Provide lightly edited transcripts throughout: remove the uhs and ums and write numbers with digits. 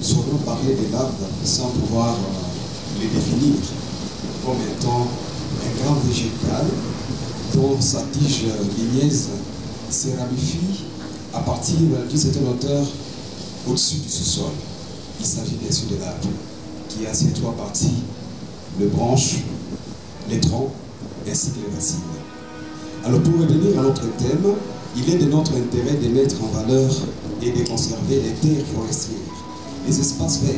saurions parler de l'arbre sans pouvoir les définir comme étant un grand végétal dont sa tige ligneuse se ramifie à partir d'une certaine hauteur au-dessus du sous-sol. Il s'agit bien sûr de l'arbre qui a ses trois parties, les branches, les troncs ainsi que les racines. Alors pour revenir à notre thème, il est de notre intérêt de mettre en valeur et de conserver les terres forestières, les espaces verts,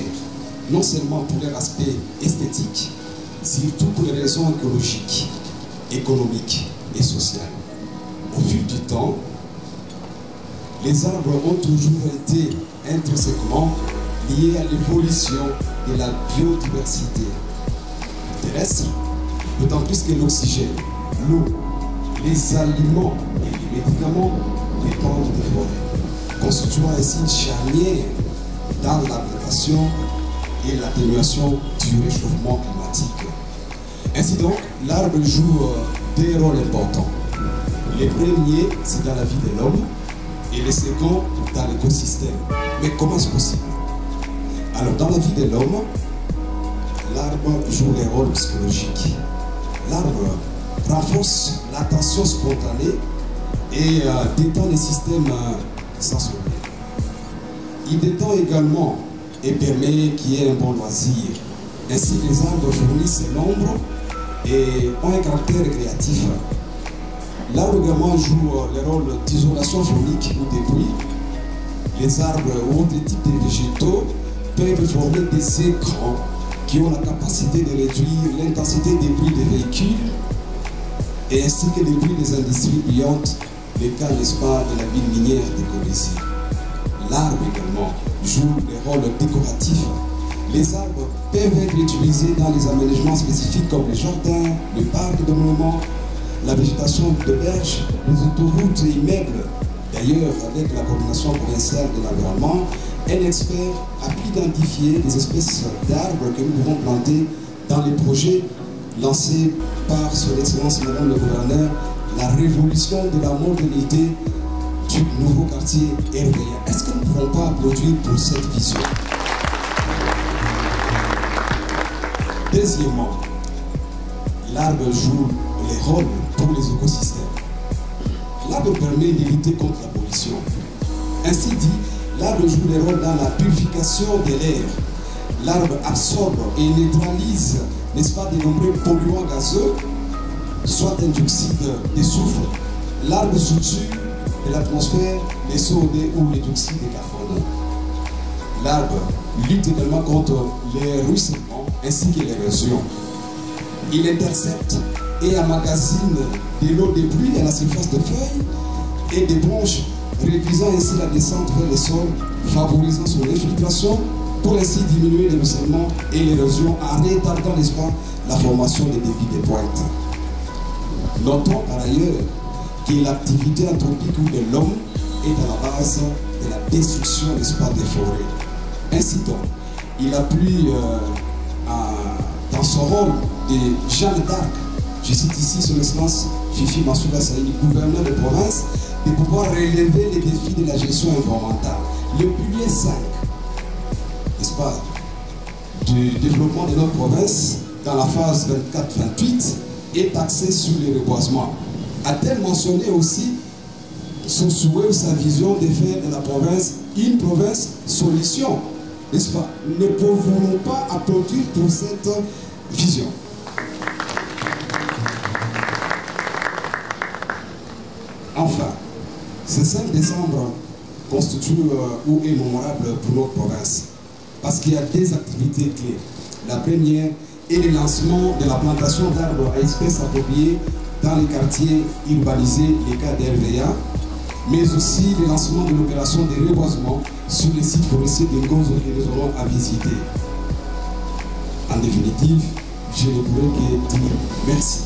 non seulement pour leur aspect esthétique, surtout pour les raisons écologiques, économiques et sociales. Au fil du temps, les arbres ont toujours été intrinsèquement liés à l'évolution de la biodiversité terrestre, d'autant plus que l'oxygène, l'eau, les aliments et les médicaments dépendent des forêts, constituant ainsi une charnière dans l'adaptation et l'atténuation du réchauffement climatique. Ainsi donc, l'arbre joue des rôles importants. Les premiers, c'est dans la vie de l'homme, et les seconds, dans l'écosystème. Mais comment est-ce possible? Alors, dans la vie de l'homme, l'arbre joue les rôles psychologiques. L'arbre renforce l'attention spontanée et détend les systèmes sensoriels. Il détend également et permet qu'il y ait un bon loisir. Ainsi, les arbres fournissent l'ombre et ont un caractère créatif. L'arbre également joue le rôle d'isolation phonique ou des bruits. Les arbres ou autres types de végétaux peuvent former des écrans qui ont la capacité de réduire l'intensité des bruits des véhicules et ainsi que les bruits des industries brillantes, les cas, n'est-ce pas, de la ville minière de Colombie. L'arbre également joue des rôles décoratifs. Les arbres peuvent être utilisés dans les aménagements spécifiques comme les jardins, les parcs de monuments, la végétation de berges, les autoroutes et immeubles. D'ailleurs, avec la coordination provinciale de l'environnement, un expert a pu identifier des espèces d'arbres que nous pouvons planter dans les projets lancés par son Excellence Madame le Gouverneur, la révolution de la modernité du nouveau quartier RVA. Est-ce que nous ne pouvons pas applaudir pour cette vision? Deuxièmement, l'arbre joue les rôles pour les écosystèmes. L'arbre permet de lutter contre la pollution. Ainsi dit, l'arbre joue des rôles dans la purification de l'air. L'arbre absorbe et neutralise, n'est-ce pas, de nombreux polluants gazeux, soit un dioxyde de soufre. L'arbre structure de l'atmosphère les CO2 ou les dioxydes de carbone. L'arbre lutte également contre les ruissellements ainsi que l'érosion. Il intercepte et emmagasine de l'eau de pluie à la surface des feuilles et des branches, réduisant ainsi la descente vers le sol, favorisant son infiltration pour ainsi diminuer le ruissellement et l'érosion en retardant, n'est-ce pas, la formation des débits de pointe. Notons par ailleurs que l'activité anthropique ou de l'homme est à la base de la destruction, n'est-ce pas, des forêts. Ainsi donc, il appuie dans son rôle de Jeanne d'Arc, je cite ici son excellence Fifi Massouda Saïdi, gouverneur de province, de pouvoir relever les défis de la gestion environnementale. Le pilier 5, n'est-ce pas, du développement de notre province dans la phase 24-28 est axé sur les reboisements. A-t-elle mentionné aussi son souhait ou sa vision de faire de la province une province solution, n'est-ce pas? Ne pouvons pas applaudir pour cette vision. Enfin, ce 5 décembre constitue ou est mémorable pour notre province parce qu'il y a des activités clés. La première est le lancement de la plantation d'arbres à espèces appropriées dans les quartiers urbanisés, les cas d'RVA, mais aussi le lancement de l'opération de reboisement sur les sites forestiers de Ngozo que nous aurons à visiter. En définitive, je ne pourrais que dire merci.